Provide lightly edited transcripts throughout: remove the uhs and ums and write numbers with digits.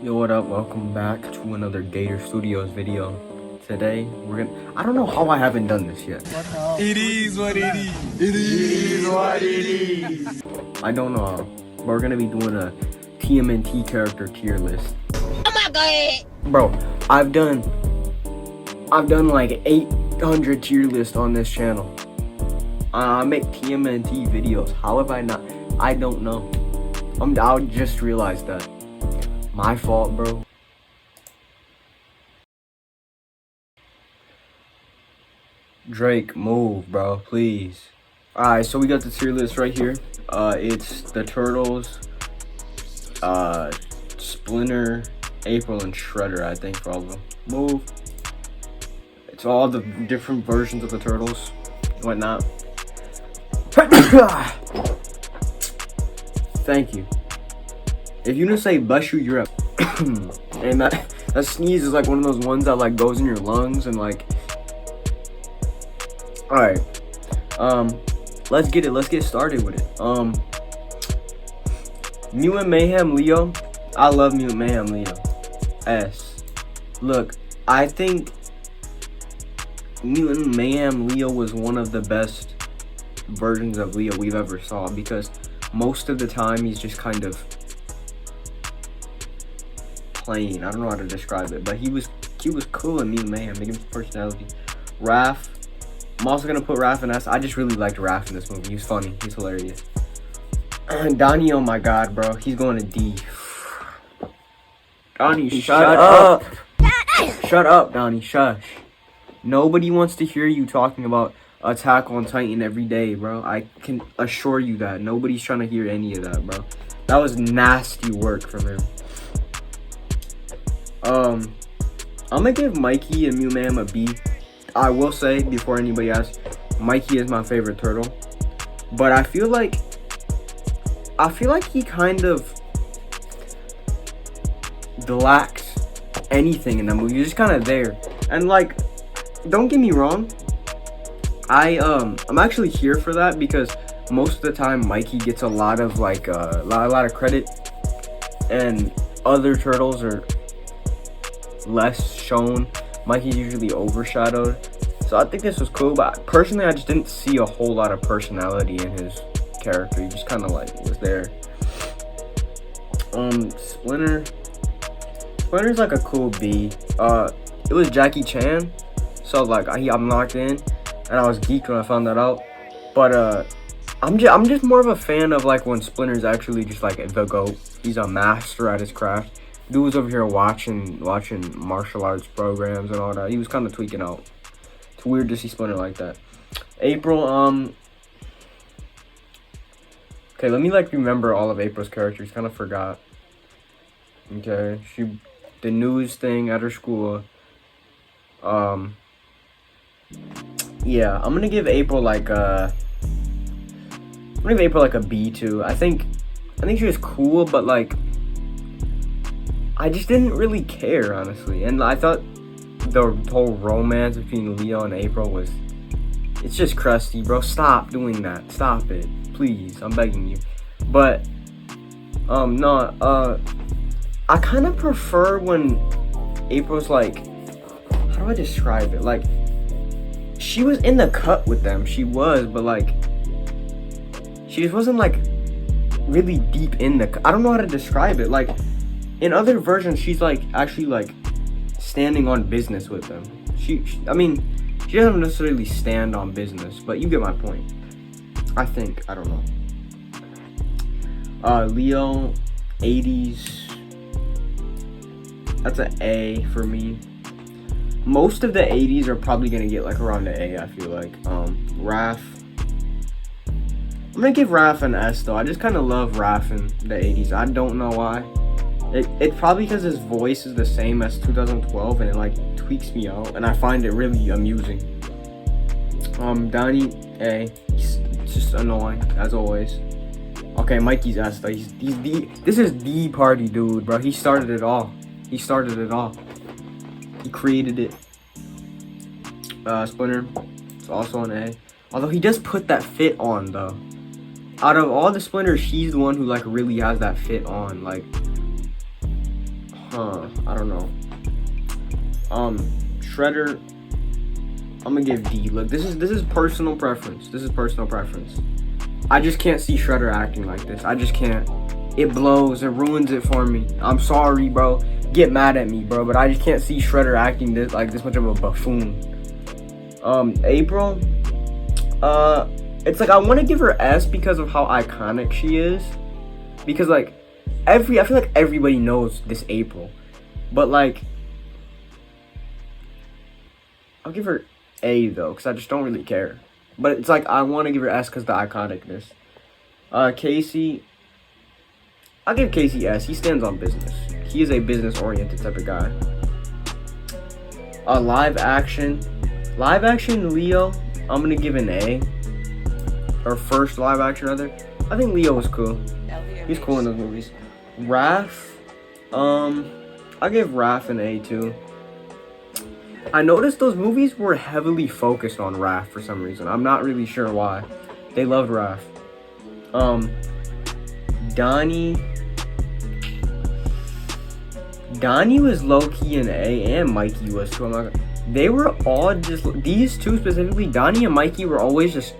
Yo, what up? Welcome back to another gatorSTUDIOS video. Today, I don't know how I haven't done this yet. It is what it is. It is what it is. I don't know how. But we're gonna be doing a Tmnt character tier list. Oh my god! Bro, I've done like 800 tier lists on this channel. I make Tmnt videos. How have I not? I don't know. I just realized that. My fault, bro. Drake, move, bro, please. Alright, so we got the tier list right here. It's the Turtles, Splinter, April, and Shredder, I think, for all of them. Move. It's all the different versions of the Turtles, whatnot. Thank you. If you didn't say bless you, you're up. And that sneeze is like one of those ones that like goes in your lungs and like. Alright. Let's get started with it. Mutant Mayhem Leo. I love Mutant Mayhem Leo. S. Look, I think Mutant Mayhem Leo was one of the best versions of Leo we've ever saw, because most of the time he's just kind of plain. I don't know how to describe it, but he was cool in Mutant Mayhem. They give him personality. Raph. I'm also gonna put Raph in S. I just really liked Raph in this movie. He was funny. He's hilarious. Donnie, oh my god, bro. He's going to D. Donnie, shut up. Shut up, Donnie. Shush. Nobody wants to hear you talking about Attack on Titan every day, bro. I can assure you that. Nobody's trying to hear any of that, bro. That was nasty work from him. I'm gonna give Mikey and Mutant Mayhem a B. I will say, before anybody asks, Mikey is my favorite turtle, but I feel like he kind of lacks anything in the movie. He's just kind of there, and like, don't get me wrong, I'm actually here for that, because most of the time Mikey gets a lot of like a lot of credit, and other turtles are less shown. Mikey's usually overshadowed, so I think this was cool, but personally I just didn't see a whole lot of personality in his character. He just kind of like was there. Splinter's like a cool B. It was Jackie Chan, so like I'm locked in, and I was geeked when I found that out. But I'm just more of a fan of like when Splinter's actually just like the GOAT. He's a master at his craft. Dude was over here watching martial arts programs and all that. He was kind of tweaking out. It's weird to see Splinter like that. April, okay, let me like remember all of April's characters. Kind of forgot. Okay, the news thing at her school. Yeah, I'm gonna give April like a B too. I think she was cool, but like, I just didn't really care, honestly. And I thought the whole romance between Leo and April it's just crusty, bro. Stop doing that. Stop it. Please. I'm begging you. But, I kind of prefer when April's like, how do I describe it? Like, she was in the cut with them. She was, but like, she just wasn't like really deep in the cut. I don't know how to describe it. Like, in other versions, she's like actually like standing on business with them. I mean, she doesn't necessarily stand on business, but you get my point. I think, I don't know. Leo, 80s. That's an A for me. Most of the 80s are probably gonna get like around the A, I feel like. Raph. I'm gonna give Raph an S though. I just kind of love Raph in the 80s. I don't know why. It's probably because his voice is the same as 2012, and it like tweaks me out, and I find it really amusing. Donnie, A. He's just annoying as always. Okay, Mikey's S though. This is the party dude, bro. He started it all. He created it. Splinter, it's also an A. Although he does put that fit on though. Out of all the Splinters, she's the one who like really has that fit on. Like, I don't know. Shredder, I'm gonna give D. Look, this is personal preference. This is personal preference. I just can't see Shredder acting like this. I just can't. It blows. It ruins it for me. I'm sorry, bro. Get mad at me, bro. But I just can't see Shredder acting this much of a buffoon. April. It's like I want to give her S because of how iconic she is. Because like I feel like everybody knows this April, but like I'll give her A though, because I just don't really care. But it's like I want to give her S because the iconicness. Casey, I'll give Casey S. He stands on business. He is a business-oriented type of guy. Live action Leo, I'm gonna give an A. Or first live action rather. I think Leo was cool. He's cool in those movies. Raph, I give Raph an A too. I noticed those movies were heavily focused on Raph for some reason. I'm not really sure why. They loved Raph. Donnie was low-key an A, and Mikey was too. They were all just, these two specifically, Donnie and Mikey were always just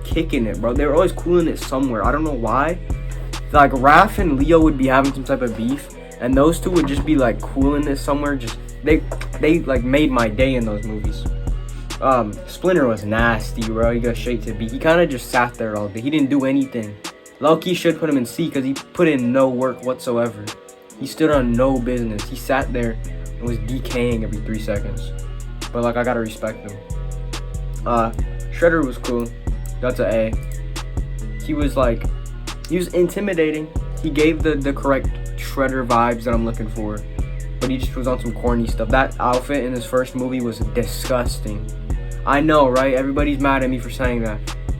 kicking it, bro. They were always cooling it somewhere. I don't know why. Like Raph and Leo would be having some type of beef, and those two would just be like cooling it somewhere. Just they like made my day in those movies. Splinter was nasty, bro. He got straight to B. He kind of just sat there all day. He didn't do anything. Low-key should put him in C because he put in no work whatsoever. He stood on no business. He sat there and was decaying every 3 seconds. But like I gotta respect him. Shredder was cool. That's an A. He was intimidating. He gave the correct Shredder vibes that I'm looking for. But he just was on some corny stuff. That outfit in his first movie was disgusting. I know, right? Everybody's mad at me for saying that.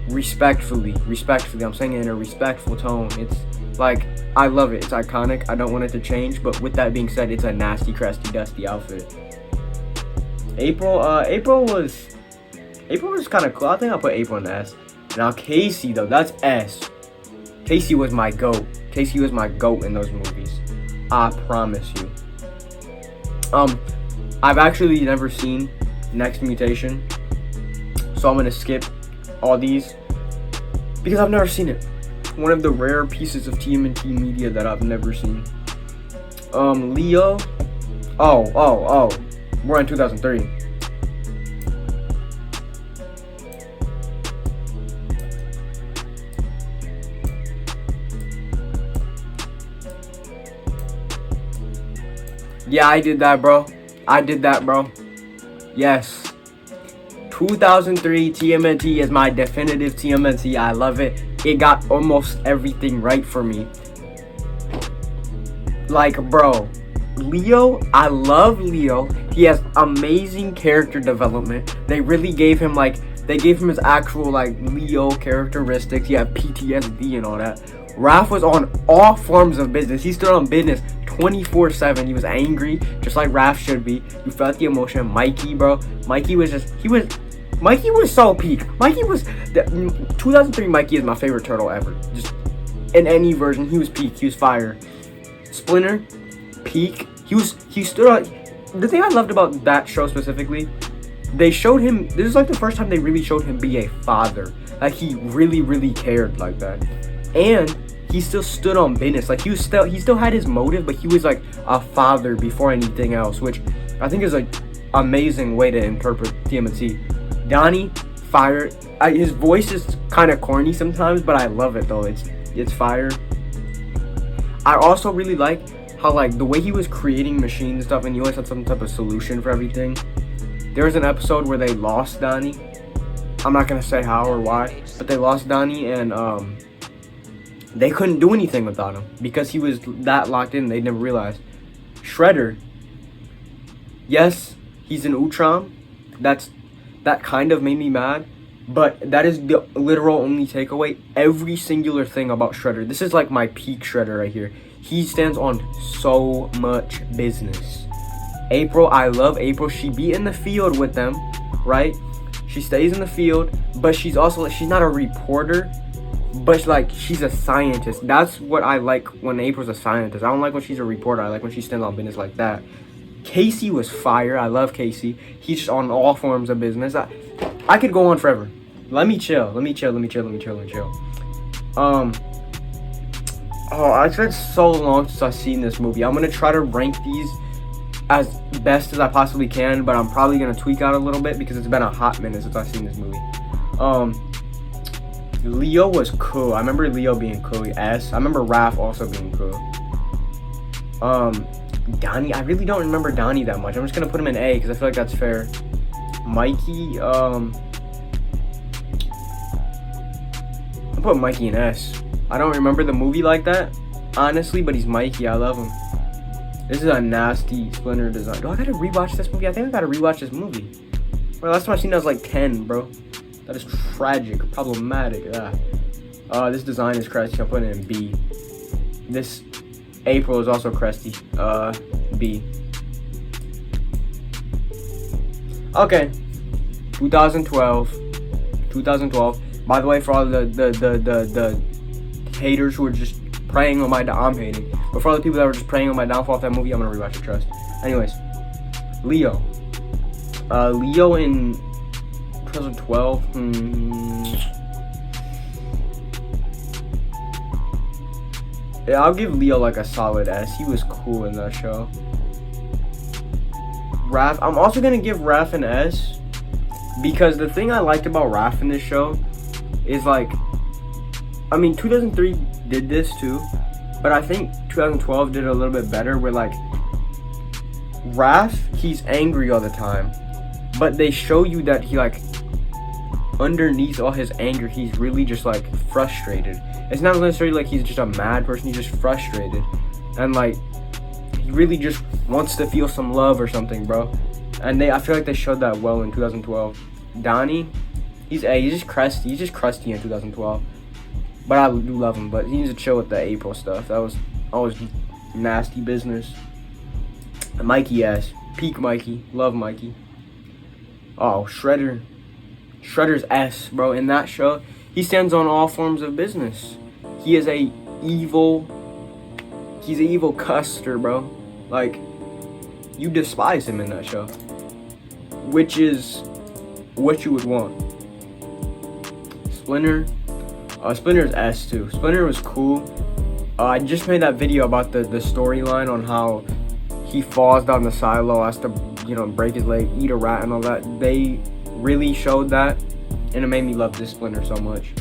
Respectfully. I'm saying it in a respectful tone. It's like, I love it. It's iconic. I don't want it to change. But with that being said, it's a nasty, crusty, dusty outfit. April was kind of cool. I think I'll put April in S. Now Casey though, that's S. Casey was my GOAT. Casey was my GOAT in those movies. I promise you. I've actually never seen Next Mutation, so I'm gonna skip all these because I've never seen it. One of the rare pieces of TMNT media that I've never seen. Leo. Oh. We're in 2003. Yeah, I did that, bro. Yes. 2003 TMNT is my definitive TMNT. I love it. It got almost everything right for me. Like, bro, Leo, I love Leo. He has amazing character development. They really gave him his actual Leo characteristics. He had PTSD and all that. Raph was on all forms of business. He stood on business 24/7. He was angry, just like Raph should be. You felt the emotion. Mikey, bro. Mikey was so peak. 2003 Mikey is my favorite turtle ever. Just in any version, he was peak. He was fire. Splinter, peak. He stood on. The thing I loved about that show specifically, they showed him. This is like the first time they really showed him be a father. Like he really cared like that, and he still stood on business. Like he still had his motive, but he was like a father before anything else, which I think is an amazing way to interpret TMNT. Donnie, fire. His voice is kind of corny sometimes, but I love it though. It's fire. I also really like how the way he was creating machines and stuff, and he always had some type of solution for everything. There was an episode where they lost Donnie. I'm not gonna say how or why, but they lost Donnie, and they couldn't do anything without him because he was that locked in. They never realized. Shredder, yes, he's an Utram. That kind of made me mad, but that is the literal only takeaway. Every singular thing about Shredder. This is like my peak Shredder right here. He stands on so much business. April, I love April. She be in the field with them, right? She stays in the field, but she's not a reporter. but like she's a scientist. That's what I like when April's a scientist. I don't like when she's a reporter. I like when she stands on business like that. Casey was fire. I love Casey. He's just on all forms of business. I could go on forever. Let me chill. Oh, it's been so long since I've seen this movie. I'm gonna try to rank these as best as I possibly can, but I'm probably gonna tweak out a little bit because it's been a hot minute since I've seen this movie. Leo was cool. I remember Leo being cool. S. I remember Raph also being cool. Donnie, I really don't remember Donnie that much. I'm just gonna put him in A because I feel like that's fair. Mikey, I'll put Mikey in S. I don't remember the movie like that, honestly, but he's Mikey. I love him. This is a nasty Splinter design. Do I gotta rewatch this movie? I think I gotta rewatch this movie. Well, last time I seen it I was like 10, bro. That is tragic, problematic. This design is crusty. I'm putting it in B. This April is also crusty. B. Okay. 2012. By the way, for all the haters who are just preying on my I'm hating. But for all the people that were just preying on my downfall of that movie, I'm gonna rewatch it, trust. Anyways, Leo. Leo in 2012. Yeah, I'll give Leo like a solid S. He was cool in that show. Raph, I'm also gonna give Raph an S because the thing I liked about Raph in this show is like, I mean, 2003 did this too, but I think 2012 did a little bit better where like Raph, he's angry all the time, but they show you that he like underneath all his anger, he's really just like frustrated. It's not necessarily like he's just a mad person, he's just frustrated. And like, he really just wants to feel some love or something, bro. And I feel like they showed that well in 2012. Donnie, he's just crusty in 2012. But I do love him, but he needs to chill with the April stuff. That was always nasty business. Mikey S. Peak Mikey. Love Mikey. Oh, Shredder. Shredder's S, bro. In that show, he stands on all forms of business. He's an evil custer, bro. Like, you despise him in that show. Which is what you would want. Splinter. Splinter's S too. Splinter was cool. I just made that video about the storyline on how he falls down the silo, has to, break his leg, eat a rat and all that. They really showed that, and it made me love this Splinter so much.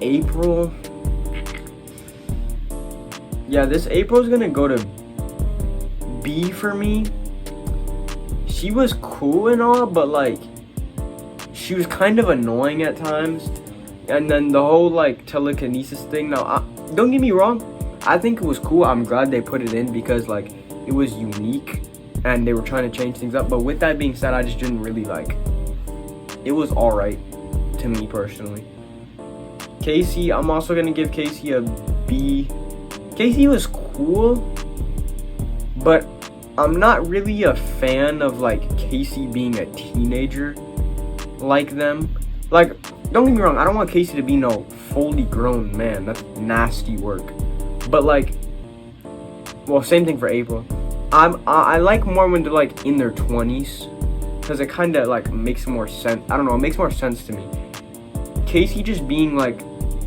April. Yeah, this April's gonna go to B for me. She was cool and all, but like, she was kind of annoying at times. And then the whole like telekinesis thing. Now, don't get me wrong, I think it was cool. I'm glad they put it in because like it was unique and they were trying to change things up. But with that being said, I just didn't really like. It was alright to me personally. Casey, I'm also gonna give Casey a B. Casey was cool, but I'm not really a fan of like Casey being a teenager like them. Like, don't get me wrong, I don't want Casey to be no fully grown man. That's nasty work. But like, well, same thing for April. I like more when they're like in their 20s, because it kind of like makes more sense. I don't know, it makes more sense to me. Casey just being like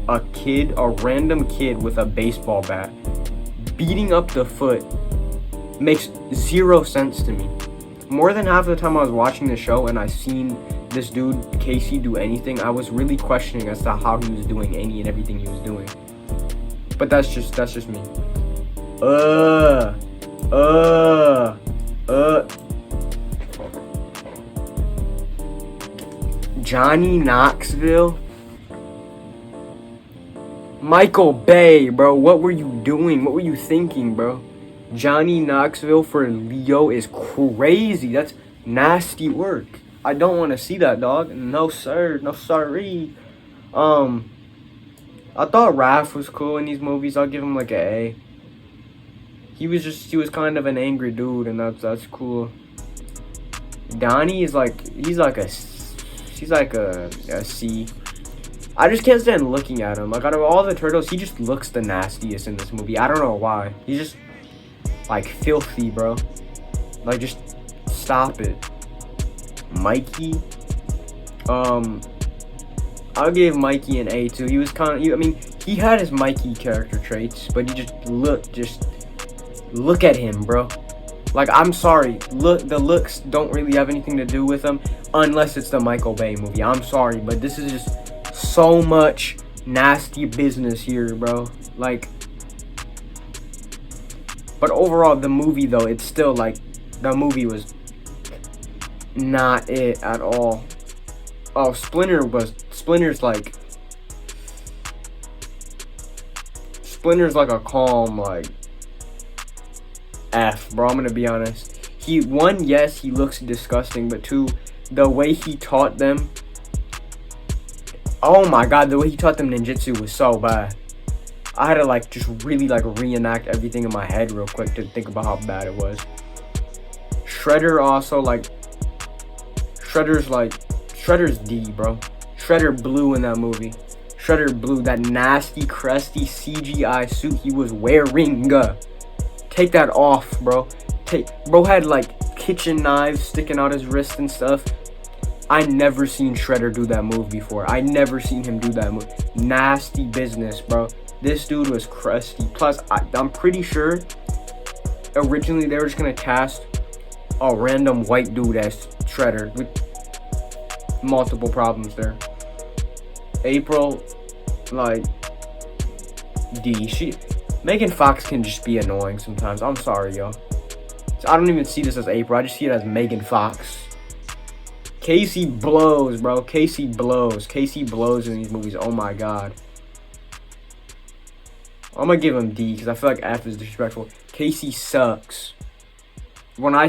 a kid, a random kid with a baseball bat, beating up the foot, makes zero sense to me. More than half of the time I was watching the show and I seen this dude Casey do anything, I was really questioning as to how he was doing any and everything he was doing. But that's just me. Johnny Knoxville, Michael Bay, bro. What were you doing? What were you thinking, bro? Johnny Knoxville for Leo is crazy. That's nasty work. I don't want to see that, dog. No, sir. No, sorry. I thought Raph was cool in these movies. I'll give him like an A. He was kind of an angry dude, and that's cool. Donnie is like, she's like a C. I just can't stand looking at him. Like, out of all the turtles, he just looks the nastiest in this movie. I don't know why. He's just, like, filthy, bro. Like, just stop it. Mikey. I'll give Mikey an A too. He was kind of, I mean, he had his Mikey character traits, but he just look at him, bro. Like, I'm sorry, the looks don't really have anything to do with him unless it's the Michael Bay movie. I'm sorry, but this is just so much nasty business here, bro. Like, but overall, the movie though, it's still like, the movie was not it at all. Oh, Splinter's like a calm, like, F, bro. I'm gonna be honest. One, yes, he looks disgusting, but two, the way he taught them, oh my god, the way he taught them ninjutsu was so bad. I had to like just really like reenact everything in my head real quick to think about how bad it was. Shredder also, like, Shredder's D, bro. Shredder blue in that movie. Shredder blue, that nasty, crusty CGI suit he was wearing. Take that off, bro. Bro had like kitchen knives sticking out his wrist and stuff. I never seen Shredder do that move before. I never seen him do that move. Nasty business, bro. This dude was crusty. Plus, I'm pretty sure originally they were just gonna cast a random white dude as Shredder with multiple problems there. April, like, D. Megan Fox can just be annoying sometimes. I'm sorry, yo. So I don't even see this as April. I just see it as Megan Fox. Casey blows, bro. Casey blows. Casey blows in these movies. Oh my god. I'm gonna give him D because I feel like F is disrespectful. Casey sucks. When I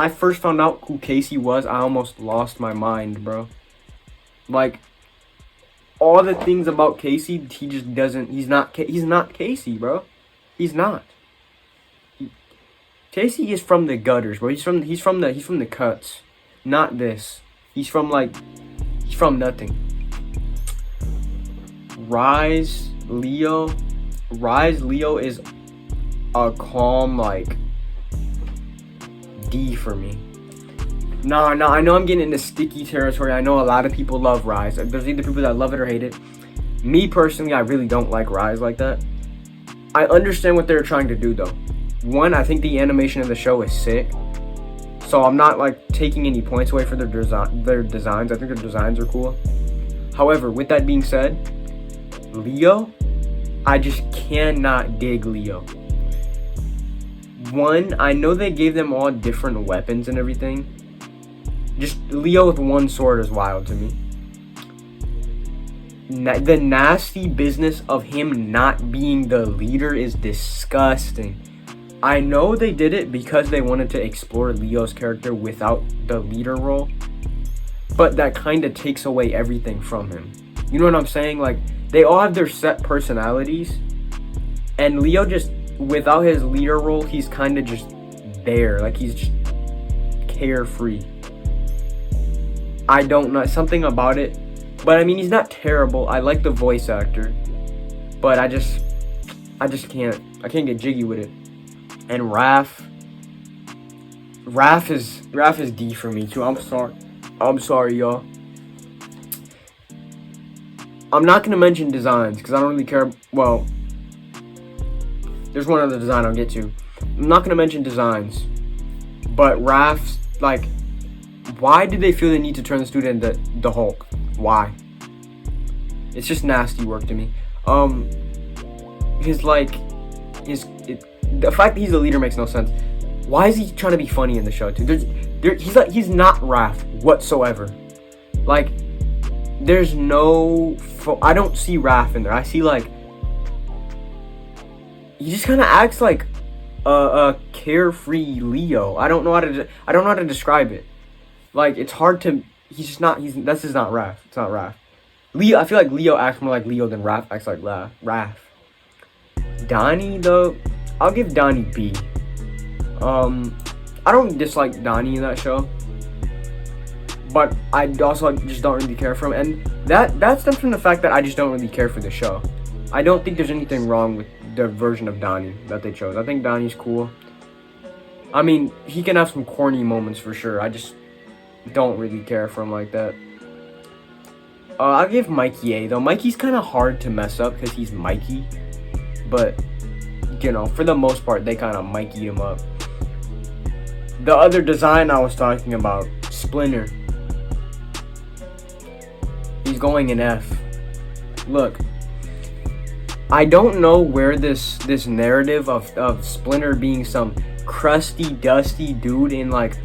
first found out who Casey was, I almost lost my mind, bro. Like, all the things about Casey, he just doesn't. He's not Casey, bro. He's not. Casey is from the gutters, bro. He's from the cuts. Not this. He's from nothing. Rise Leo is a calm, like, D for me. No, I know I'm getting into sticky territory. I know a lot of people love Rise. There's either people that love it or hate it. Me personally, I really don't like Rise like that. I understand what they're trying to do though. One, I think the animation of the show is sick. So I'm not like taking any points away for their designs. I think their designs are cool. However, with that being said, Leo, I just cannot dig Leo. One, I know they gave them all different weapons and everything. Just Leo with one sword is wild to me. The nasty business of him not being the leader is disgusting. I know they did it because they wanted to explore Leo's character without the leader role, but that kind of takes away everything from him. You know what I'm saying? Like, they all have their set personalities, and Leo just, without his leader role, he's kind of just there. Like, he's just carefree. I don't know, something about it. But I mean, he's not terrible. I like the voice actor, but I just can't get jiggy with it. And Raph is D for me too. I'm sorry, y'all. I'm not gonna mention designs because I don't really care. Well, there's one other design I'll get to. I'm not gonna mention designs, but Raph's, like, why did they feel the need to turn this dude into the Hulk? Why? It's just nasty work to me. The fact that he's the leader makes no sense. Why is he trying to be funny in the show, too? He's not Raph whatsoever. Like, there's no. I don't see Raph in there. I see, like, he just kind of acts like a carefree Leo. I don't know how to describe it. Like, it's hard to. He's just not. This is not Raph. It's not Raph. Leo. I feel like Leo acts more like Leo than Raph acts like Raph. Donnie though, I'll give Donnie B. I don't dislike Donnie in that show, but I also just don't really care for him. And That stems from the fact that I just don't really care for the show. I don't think there's anything wrong with the version of Donnie that they chose. I think Donnie's cool. I mean, he can have some corny moments for sure. I just don't really care for him like that. I'll give Mikey A though. Mikey's kind of hard to mess up because he's Mikey, but you know, for the most part, they kind of Mikey him up. The other design I was talking about, Splinter, he's going in F. Look, I don't know where this narrative of Splinter being some crusty, dusty dude in like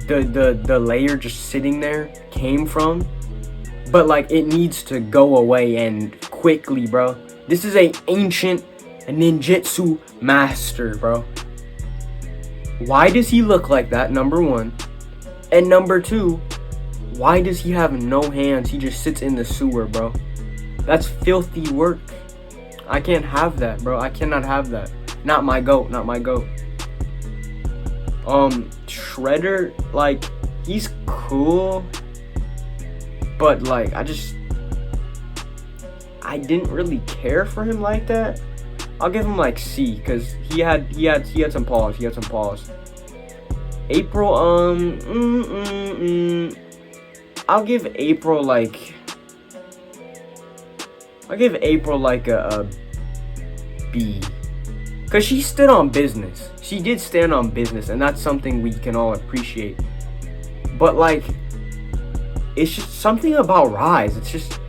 the layer just sitting there came from, but like it needs to go away and quickly, bro. This is a ancient ninjutsu master, bro. Why does he look like that? Number one. And number two, why does he have no hands? He just sits in the sewer, bro. That's filthy work. I can't have that, bro. I cannot have that. Not my goat. Not my goat. Shredder, like, he's cool, but like, I didn't really care for him like that. I'll give him like C, because he had some pause. He had some pause. April, I'll give April like a B, because she stood on business. She did stand on business, and that's something we can all appreciate. But like, it's just something about Rise. It's just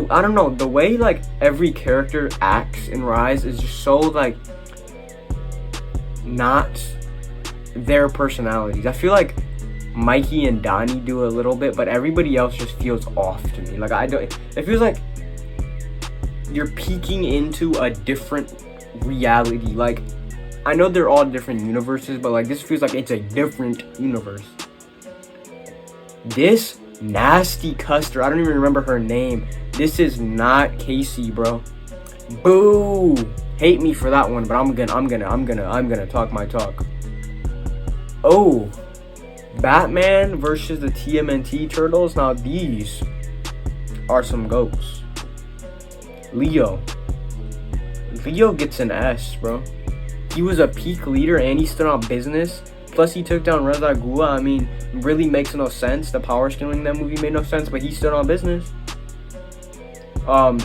I don't know, the way like every character acts in Rise is just so like not their personalities. I feel like Mikey and Donnie do a little bit, but everybody else just feels off to me. Like it feels like you're peeking into a different reality. Like, I know they're all different universes, but like this feels like it's a different universe. This nasty Custer, I don't even remember her name. This is not Casey, bro. Boo! Hate me for that one, but I'm gonna talk my talk. Oh, Batman versus the TMNT Turtles. Now these are some goats. Leo gets an S, bro. He was a peak leader and he stood on business. Plus he took down Ra's al Ghul. I mean, really makes no sense. The power scaling in that movie made no sense, but he stood on business. I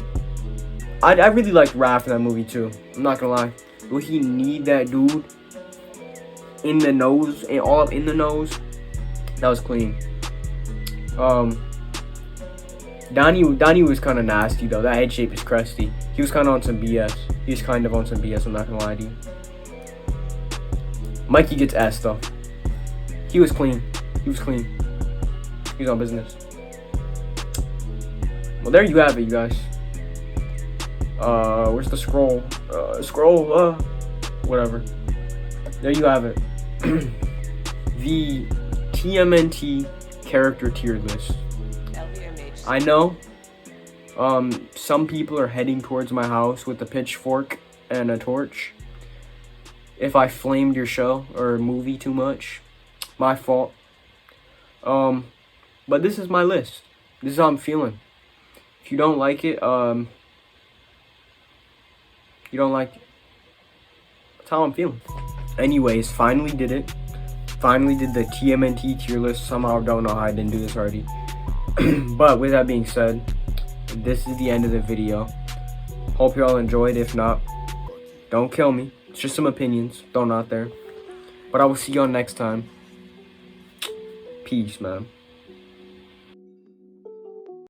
really liked Raph in that movie too. I'm not gonna lie. Will he need that dude in the nose and all up in the nose? That was clean. Donnie was kind of nasty though. That head shape is crusty. He was kind of on some BS. I'm not gonna lie to you. Mikey gets S though. He was clean. He was on business. Well, there you have it, you guys. Where's the scroll? Whatever. There you have it. The TMNT character tier list. I know some people are heading towards my house with a pitchfork and a torch. If I flamed your show or movie too much, my fault. But this is my list. This is how I'm feeling. If you don't like it, you don't like it. That's how I'm feeling. Anyways, finally did it. Finally did the TMNT tier list. Somehow don't know how I didn't do this already. But with that being said, this is the end of the video. Hope you all enjoyed. If not, don't kill me. It's just some opinions thrown out there. But I will see y'all next time. Peace, man.